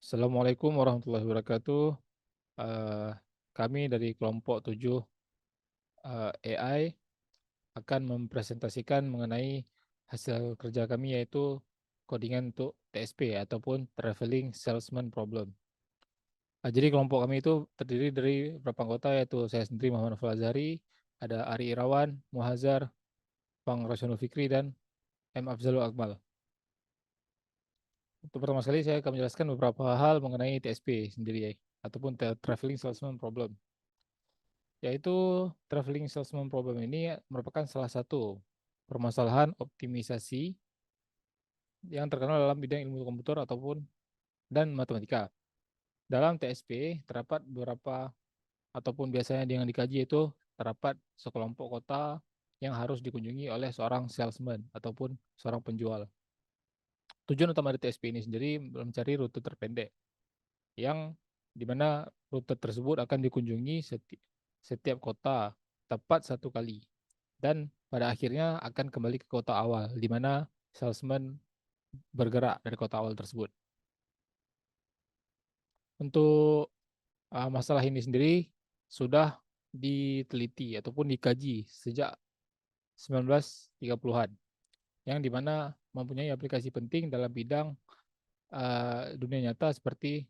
Assalamualaikum warahmatullahi wabarakatuh. Eh, Kami dari kelompok 7 AI akan mempresentasikan mengenai hasil kerja kami yaitu codingan untuk TSP ataupun Traveling Salesman Problem. Jadi kelompok kami itu terdiri dari beberapa anggota yaitu saya sendiri Muhammad Nofal Azhari, ada Ari Irawan, Muhazar, Bang Rosyanul Fikri, dan M. Afzalul Akmal. Untuk pertama sekali saya akan menjelaskan beberapa hal mengenai TSP sendiri ya, ataupun Traveling Salesman Problem. Yaitu traveling salesman problem ini merupakan salah satu permasalahan optimisasi yang terkenal dalam bidang ilmu komputer ataupun dan matematika. Dalam TSP terdapat beberapa ataupun biasanya yang dikaji itu terdapat sekelompok kota yang harus dikunjungi oleh seorang salesman ataupun seorang penjual. Tujuan utama dari TSP ini sendiri mencari rute terpendek yang dimana rute tersebut akan dikunjungi setiap kota tepat satu kali dan pada akhirnya akan kembali ke kota awal di mana salesman bergerak dari kota awal tersebut. Untuk masalah ini sendiri sudah diteliti ataupun dikaji sejak 1930-an yang dimana mempunyai aplikasi penting dalam bidang dunia nyata seperti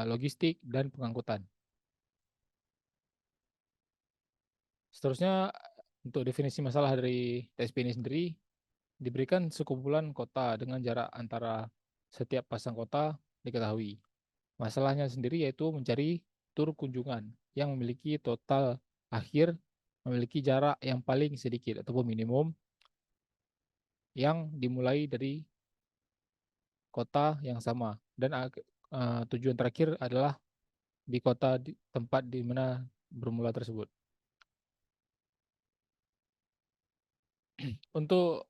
logistik dan pengangkutan. Seterusnya untuk definisi masalah dari TSP ini sendiri diberikan sekumpulan kota dengan jarak antara setiap pasang kota diketahui. Masalahnya sendiri yaitu mencari tur kunjungan yang memiliki total akhir memiliki jarak yang paling sedikit ataupun minimum yang dimulai dari kota yang sama dan tujuan terakhir adalah di kota di tempat di mana bermula tersebut. Untuk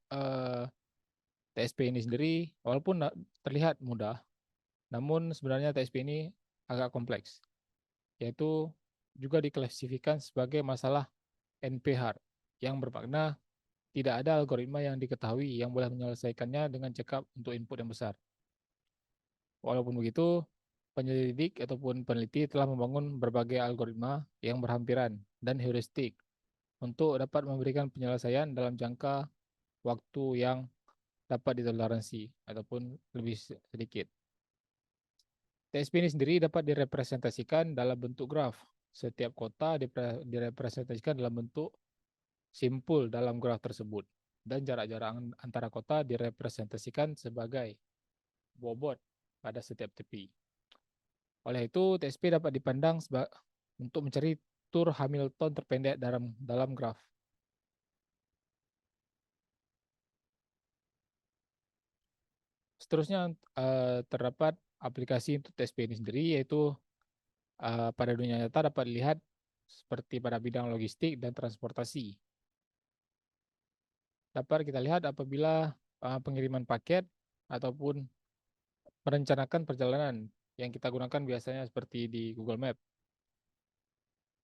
TSP ini sendiri walaupun terlihat mudah, namun sebenarnya TSP ini agak kompleks, yaitu juga diklasifikasikan sebagai masalah NP-hard yang bermakna tidak ada algoritma yang diketahui yang boleh menyelesaikannya dengan cekap untuk input yang besar. Walaupun begitu, penyelidik ataupun peneliti telah membangun berbagai algoritma yang berhampiran dan heuristik untuk dapat memberikan penyelesaian dalam jangka waktu yang dapat ditoleransi ataupun lebih sedikit. TSP ini sendiri dapat direpresentasikan dalam bentuk graf. Setiap kota direpresentasikan dalam bentuk simpul dalam graf tersebut. Dan jarak-jarak antara kota direpresentasikan sebagai bobot pada setiap tepi. Oleh itu, TSP dapat dipandang untuk mencari tur Hamilton terpendek dalam graf. Seterusnya terdapat aplikasi untuk TSP ini sendiri yaitu pada dunia nyata dapat dilihat seperti pada bidang logistik dan transportasi. Dapat kita lihat apabila pengiriman paket ataupun merencanakan perjalanan yang kita gunakan biasanya seperti di Google Map.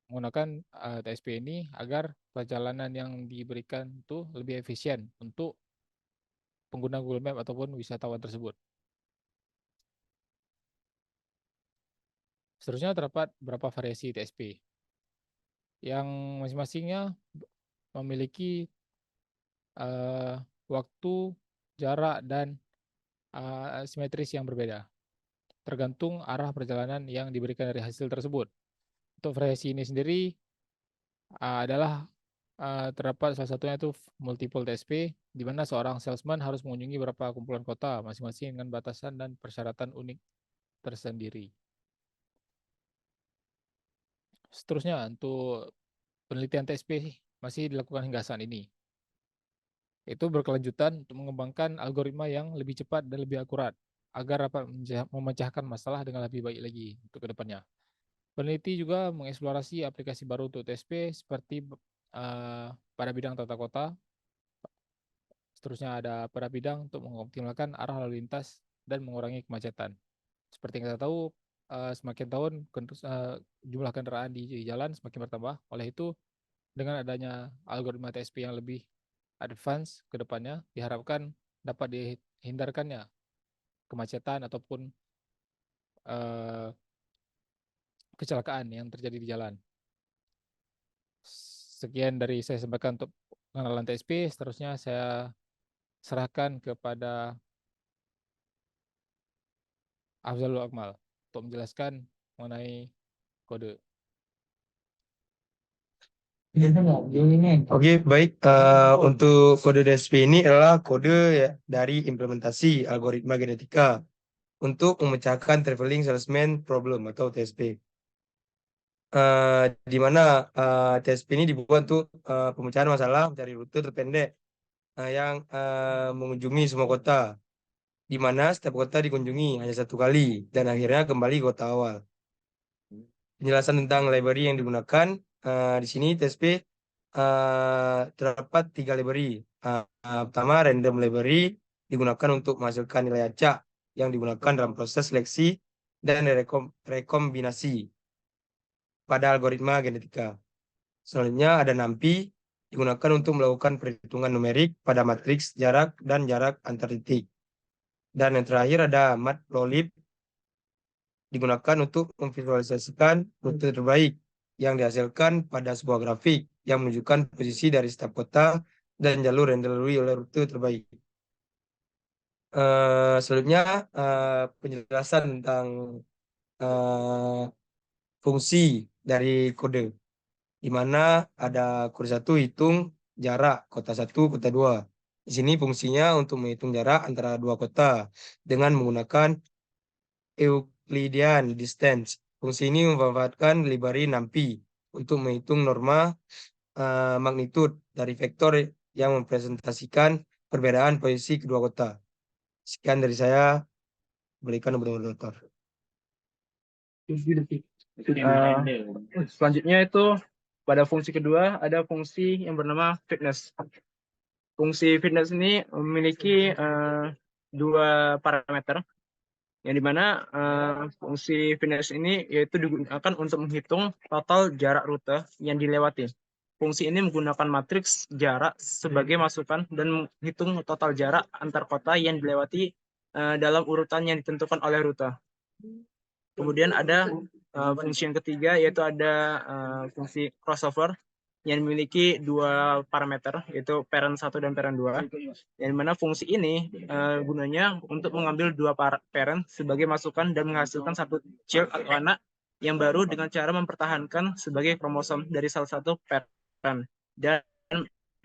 Menggunakan TSP ini agar perjalanan yang diberikan itu lebih efisien untuk pengguna Google Map ataupun wisatawan tersebut. Seterusnya terdapat beberapa variasi TSP yang masing-masingnya memiliki uh, waktu, jarak, dan simetris yang berbeda, tergantung arah perjalanan yang diberikan dari hasil tersebut. Untuk variasi ini sendiri adalah terdapat salah satunya itu multiple TSP, di mana seorang salesman harus mengunjungi beberapa kumpulan kota masing-masing dengan batasan dan persyaratan unik tersendiri. Seterusnya, untuk penelitian TSP masih dilakukan hingga saat ini. Itu berkelanjutan untuk mengembangkan algoritma yang lebih cepat dan lebih akurat agar dapat memecahkan masalah dengan lebih baik lagi untuk kedepannya. Peneliti juga mengeksplorasi aplikasi baru untuk TSP seperti pada bidang tata kota. Seterusnya ada pada bidang untuk mengoptimalkan arah lalu lintas dan mengurangi kemacetan. Seperti yang kita tahu, semakin tahun jumlah kendaraan di jalan semakin bertambah. Oleh itu, dengan adanya algoritma TSP yang lebih advance ke depannya, diharapkan dapat dihindarkannya kemacetan ataupun eh, kecelakaan yang terjadi di jalan. Sekian dari saya sampaikan untuk pengenalan TSP. Seterusnya saya serahkan kepada Afzalul Akmal untuk menjelaskan mengenai kode. Oke, baik. Untuk kode DSP ini adalah kode ya, dari implementasi algoritma genetika untuk memecahkan traveling salesman problem atau TSP. Di mana TSP ini dibuat untuk pemecahan masalah mencari rute terpendek yang mengunjungi semua kota, di mana setiap kota dikunjungi hanya satu kali dan akhirnya kembali ke kota awal. Penjelasan tentang library yang digunakan di sini TSP terdapat 3 library. Pertama, random library digunakan untuk menghasilkan nilai acak yang digunakan dalam proses seleksi dan rekombinasi pada algoritma genetika. Selanjutnya ada NumPy digunakan untuk melakukan perhitungan numerik pada matriks jarak dan jarak antar titik. Dan yang terakhir ada Matplotlib digunakan untuk memvisualisasikan rute terbaik yang dihasilkan pada sebuah grafik yang menunjukkan posisi dari setiap kota dan jalur yang dilalui oleh rute terbaik. Selanjutnya penjelasan tentang fungsi dari kode, di mana ada kode 1 hitung jarak kota 1, kota 2. Di sini fungsinya untuk menghitung jarak antara dua kota dengan menggunakan Euclidean distance. Fungsi ini memanfaatkan library NumPy untuk menghitung norma magnitud dari vektor yang mempresentasikan perbedaan posisi kedua kota. Sekian dari saya, berikan kepada moderator. Selanjutnya itu pada fungsi kedua ada fungsi yang bernama fitness. Fungsi fitness ini memiliki dua parameter, yang dimana fungsi fitness ini yaitu digunakan untuk menghitung total jarak rute yang dilewati. Fungsi ini menggunakan matriks jarak sebagai masukan dan menghitung total jarak antar kota yang dilewati dalam urutan yang ditentukan oleh rute. Kemudian ada fungsi yang ketiga, yaitu ada fungsi crossover yang memiliki dua parameter, yaitu parent 1 dan parent 2. Yang mana fungsi ini gunanya untuk mengambil dua parent sebagai masukan dan menghasilkan satu child atau anak yang baru dengan cara mempertahankan sebagai kromosom dari salah satu parent dan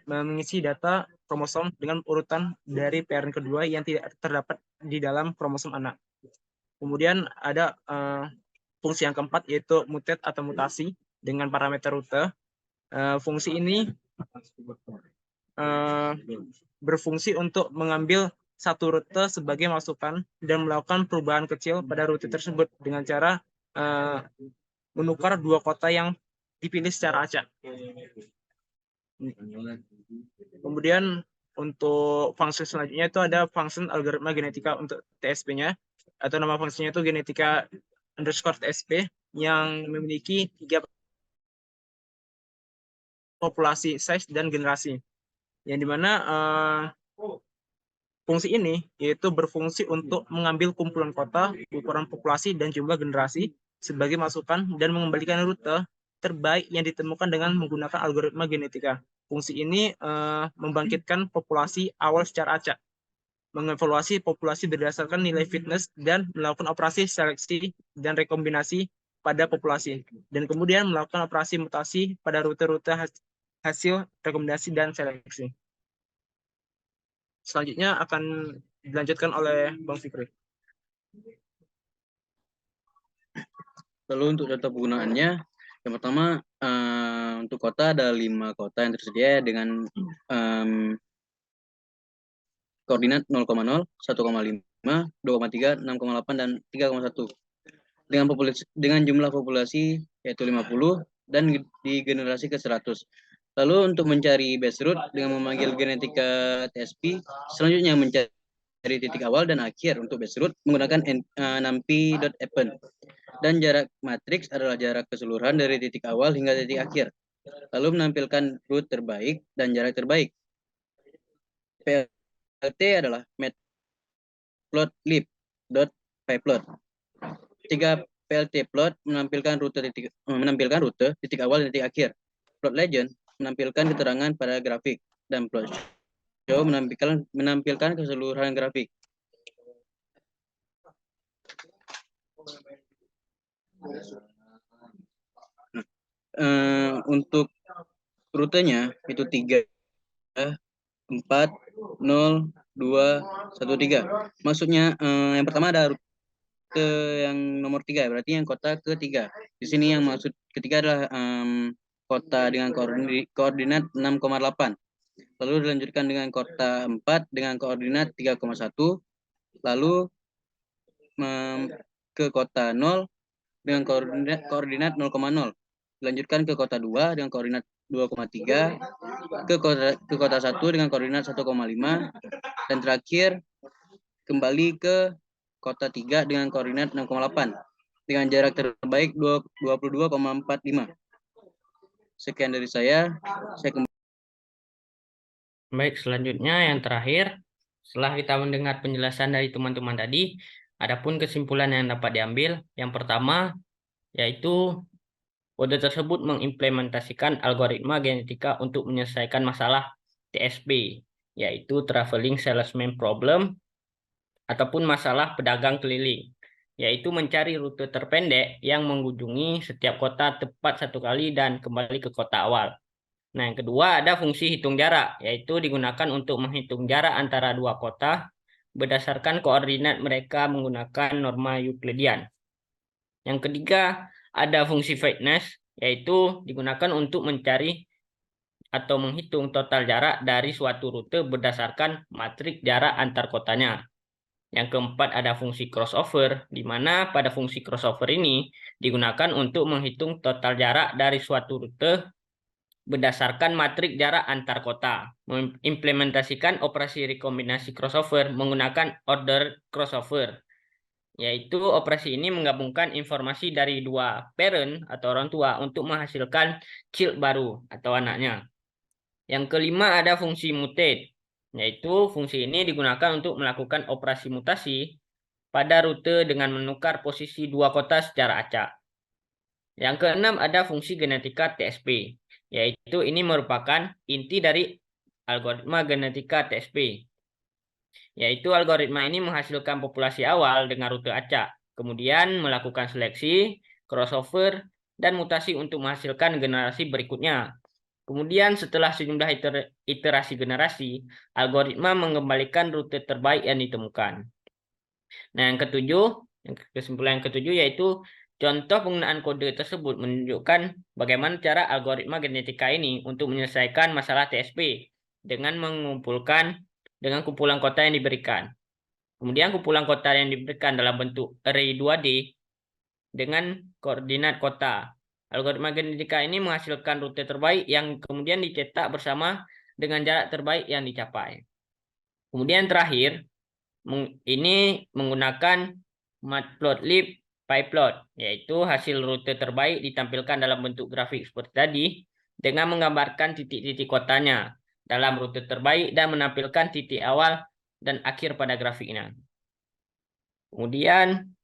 mengisi data kromosom dengan urutan dari parent kedua yang tidak terdapat di dalam kromosom anak. Kemudian ada fungsi yang keempat, yaitu mutate atau mutasi dengan parameter rute. Fungsi ini berfungsi untuk mengambil satu rute sebagai masukan dan melakukan perubahan kecil pada rute tersebut dengan cara menukar dua kota yang dipilih secara acak. Kemudian untuk fungsi selanjutnya itu ada fungsi algoritma genetika untuk TSP-nya, atau nama fungsinya itu genetika underscore TSP, yang memiliki 3 populasi, size, dan generasi. Yang dimana fungsi ini yaitu berfungsi untuk mengambil kumpulan kota, ukuran populasi, dan jumlah generasi sebagai masukan dan mengembalikan rute terbaik yang ditemukan dengan menggunakan algoritma genetika. Fungsi ini membangkitkan populasi awal secara acak, mengevaluasi populasi berdasarkan nilai fitness, dan melakukan operasi seleksi dan rekombinasi pada populasi, dan kemudian melakukan operasi mutasi pada rute-rute hasil rekomendasi dan seleksi. Selanjutnya akan dilanjutkan oleh Bang Fikri. Lalu untuk data penggunaannya, yang pertama untuk kota ada 5 kota yang tersedia dengan koordinat 0,0, 1,5, 2,3, 6,8, dan 3,1. Dengan jumlah populasi yaitu 50 dan digenerasi ke 100. Lalu untuk mencari base root dengan memanggil genetika TSP, selanjutnya mencari titik awal dan akhir untuk base root menggunakan numpy.append. Dan jarak matriks adalah jarak keseluruhan dari titik awal hingga titik akhir. Lalu menampilkan root terbaik dan jarak terbaik. PLT adalah matplotlib.pyplot. 3 PLT plot menampilkan rute titik awal dan titik akhir. Plot legend menampilkan keterangan pada grafik dan plot show menampilkan keseluruhan grafik. Untuk rutenya itu 3, 4, 0, 2, 1, 3. Maksudnya yang pertama ada rute yang nomor 3, berarti yang kota ketiga. Di sini yang maksud ketiga adalah kota dengan koordinat 6,8. Lalu dilanjutkan dengan kota 4 dengan koordinat 3,1. Lalu ke kota 0 dengan koordinat 0,0. Dilanjutkan ke kota 2 dengan koordinat 2,3, ke kota 1 dengan koordinat 1,5, dan terakhir kembali ke kota 3 dengan koordinat 6,8 dengan jarak terbaik 22,45. Sekian dari saya kembali. Baik, selanjutnya yang terakhir, setelah kita mendengar penjelasan dari teman-teman tadi, adapun kesimpulan yang dapat diambil. Yang pertama, yaitu kode tersebut mengimplementasikan algoritma genetika untuk menyelesaikan masalah TSP, yaitu Traveling Salesman Problem, ataupun masalah pedagang keliling, yaitu mencari rute terpendek yang mengunjungi setiap kota tepat satu kali dan kembali ke kota awal. Nah, yang kedua ada fungsi hitung jarak, yaitu digunakan untuk menghitung jarak antara dua kota berdasarkan koordinat mereka menggunakan norma Euclidean. Yang ketiga ada fungsi fitness, yaitu digunakan untuk mencari atau menghitung total jarak dari suatu rute berdasarkan matriks jarak antar kotanya. Yang keempat ada fungsi crossover, di mana pada fungsi crossover ini digunakan untuk menghitung total jarak dari suatu rute berdasarkan matriks jarak antar kota. Mengimplementasikan operasi rekombinasi crossover menggunakan order crossover, yaitu operasi ini menggabungkan informasi dari dua parent atau orang tua untuk menghasilkan child baru atau anaknya. Yang kelima ada fungsi mutate, yaitu fungsi ini digunakan untuk melakukan operasi mutasi pada rute dengan menukar posisi dua kota secara acak. Yang keenam ada fungsi genetika TSP, yaitu ini merupakan inti dari algoritma genetika TSP, yaitu algoritma ini menghasilkan populasi awal dengan rute acak, kemudian melakukan seleksi, crossover, dan mutasi untuk menghasilkan generasi berikutnya. Kemudian setelah sejumlah iterasi generasi, algoritma mengembalikan rute terbaik yang ditemukan. Nah, kesimpulan yang ketujuh yaitu contoh penggunaan kode tersebut menunjukkan bagaimana cara algoritma genetika ini untuk menyelesaikan masalah TSP dengan dengan kumpulan kota yang diberikan. Kemudian kumpulan kota yang diberikan dalam bentuk array 2D dengan koordinat kota. Algoritma genetika ini menghasilkan rute terbaik yang kemudian dicetak bersama dengan jarak terbaik yang dicapai. Kemudian terakhir, ini menggunakan matplotlib pyplot, yaitu hasil rute terbaik ditampilkan dalam bentuk grafik seperti tadi dengan menggambarkan titik-titik kotanya dalam rute terbaik dan menampilkan titik awal dan akhir pada grafiknya. Kemudian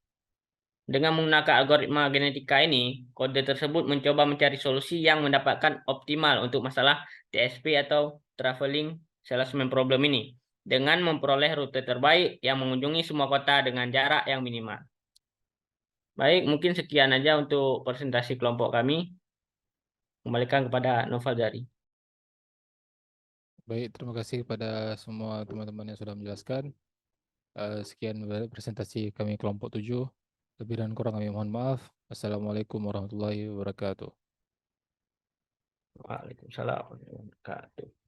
dengan menggunakan algoritma genetika ini, kode tersebut mencoba mencari solusi yang mendapatkan optimal untuk masalah TSP atau Traveling Salesman Problem ini, dengan memperoleh rute terbaik yang mengunjungi semua kota dengan jarak yang minimal. Baik, mungkin sekian aja untuk presentasi kelompok kami. Kembalikan kepada Novaldari. Baik, terima kasih kepada semua teman-teman yang sudah menjelaskan. Sekian presentasi kami kelompok 7. Lebih dan kurang kami mohon maaf. Assalamualaikum warahmatullahi wabarakatuh. Waalaikumsalam warahmatullahi wabarakatuh.